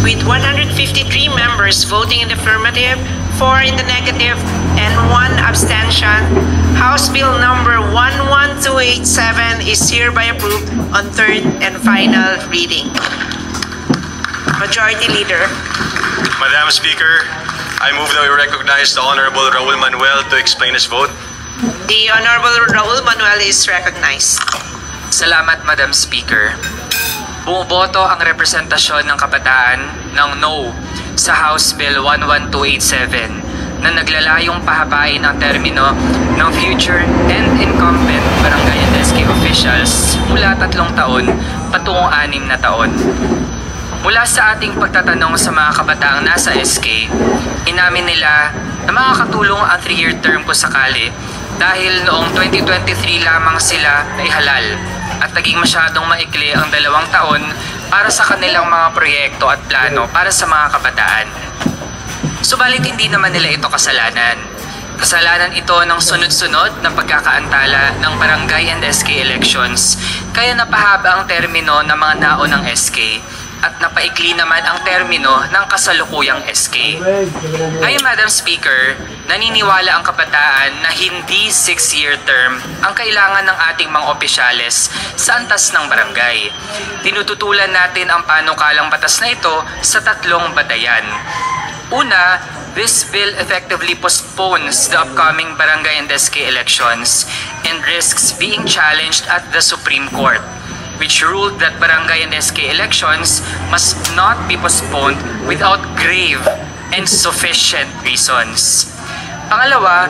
with 153 members voting in the affirmative, 4 in the negative, and 1 abstention, House Bill number 11287 is hereby approved on third and final reading. Majority Leader. Madam Speaker, I move that we recognize the Honorable Raul Manuel to explain his vote. The Honorable Raul Manuel is recognized. Salamat, Madam Speaker. Bumoboto ang representasyon ng kabataan ng no sa House Bill 11287 na naglalayong pahabain ang termino ng future and incumbent barangay and SK officials mula 3 taon patungong 6 na taon. Mula sa ating pagtatanong sa mga kabataang nasa SK, inamin nila na makakatulong ang 3-year term kung sakali dahil noong 2023 lamang sila naihalal at naging masyadong maikli ang 2 taon para sa kanilang mga proyekto at plano para sa mga kabataan. Subalit hindi naman nila ito kasalanan. Kasalanan ito ng sunod-sunod na pagkakaantala ng barangay and SK elections kaya napahaba ang termino ng mga naunang SK at napaikli naman ang termino ng kasalukuyang SK. Ngayon, Madam Speaker, naniniwala ang kabataan na hindi 6-year term ang kailangan ng ating mga opisyales sa antas ng barangay. Tinututulan natin ang panukalang batas na ito sa 3 batayan. Una, this bill effectively postpones the upcoming barangay and SK elections and risks being challenged at the Supreme Court, which ruled that barangay and SK elections must not be postponed without grave and sufficient reasons. Pangalawa,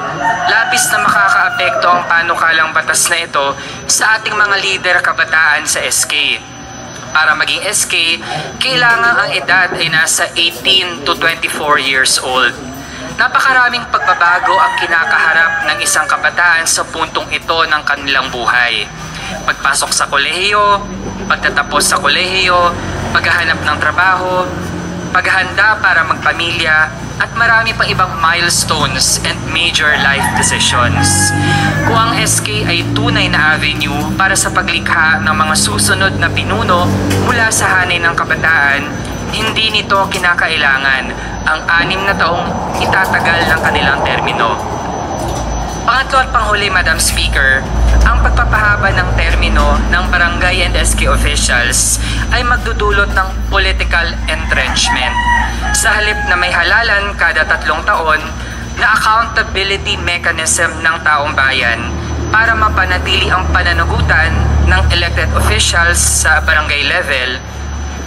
labis na makakaapekto ang panukalang batas na ito sa ating mga lider kabataan sa SK. Para maging SK, kailangan ang edad ay nasa 18 to 24 years old. Napakaraming pagbabago ang kinakaharap ng isang kabataan sa puntong ito ng kanilang buhay. Pagpasok sa kolehiyo, pagtatapos sa kolehiyo, paghahanap ng trabaho, paghahanda para magpamilya, at marami pang ibang milestones and major life decisions. Kung ang SK ay tunay na avenue para sa paglikha ng mga susunod na pinuno mula sa hanay ng kabataan, hindi nito kinakailangan ang 6 na taong itatagal ng kanilang termino. Pangatlo at panghuli, Madam Speaker, ang pagpapahaba ng termino ng barangay and SK officials ay magdudulot ng political entrenchment. Sa halip na may halalan kada 3 taon na accountability mechanism ng taong bayan para mapanatili ang pananagutan ng elected officials sa barangay level,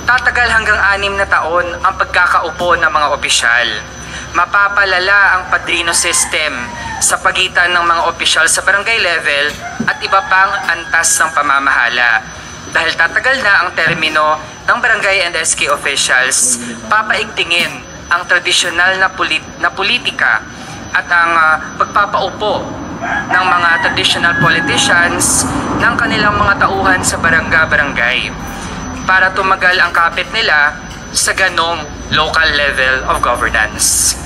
tatagal hanggang 6 na taon ang pagkakaupo ng mga opisyal. Mapapalala ang padrino system sa pagitan ng mga opisyal sa barangay level at iba pang antas ng pamamahala. Dahil tatagal na ang termino ng barangay and SK officials, papaigtingin ang tradisyonal na politika at ang pagpapaupo ng mga traditional politicians ng kanilang mga tauhan sa barangay para tumagal ang kapit nila sa ganong local level of governance.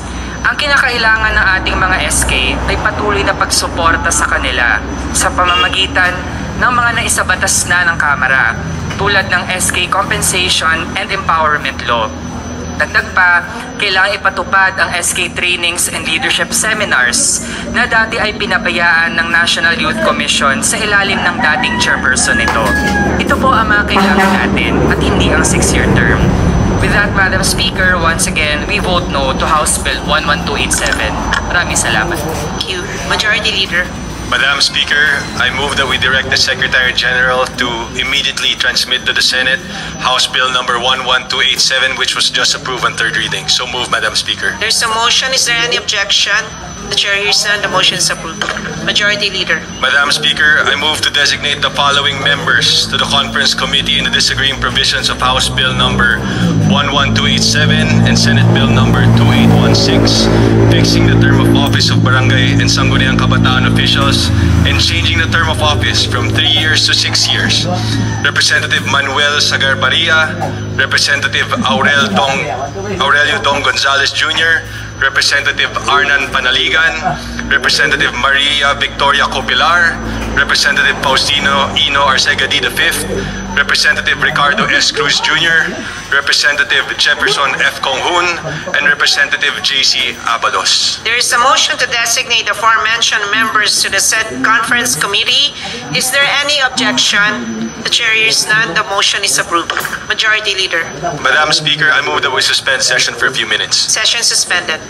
Ang kinakailangan ng ating mga SK ay patuloy na pagsuporta sa kanila sa pamamagitan ng mga naisabatas na ng Kamara tulad ng SK Compensation and Empowerment Law. Dagdag pa, kailangan ipatupad ang SK Trainings and Leadership Seminars na dati ay pinabayaan ng National Youth Commission sa ilalim ng dating chairperson nito. Ito po ang mga kailangan natin at hindi ang 6-year term. With that, Madam Speaker, once again, we vote no to House Bill 11287. Maraming salamat. Thank you. Majority Leader. Madam Speaker, I move that we direct the Secretary General to immediately transmit to the Senate House Bill number 11287, which was just approved on third reading. So move, Madam Speaker. There's a motion. Is there any objection? The Chair hears none. The motion is approved. Majority Leader. Madam Speaker, I move to designate the following members to the Conference Committee in the disagreeing provisions of House Bill number 11287 and Senate Bill number 2816, fixing the term of office of barangay and Sangguniang Kabataan officials and changing the term of office from 3 years to 6 years. Representative Manuel Sagarbaria, Representative Aurelio Dong Gonzalez Jr., Representative Arnan Panaligan, Representative Maria Victoria Copilar, Representative Faustino Ino Arcegadi V, Representative Ricardo S. Cruz Jr., Representative Jefferson F. Conghun, and Representative J.C. Abalos. There is a motion to designate the aforementioned members to the said conference committee. Is there any objection? The chair hears none. The motion is approved. Majority Leader. Madam Speaker, I move that we suspend session for a few minutes. Session suspended.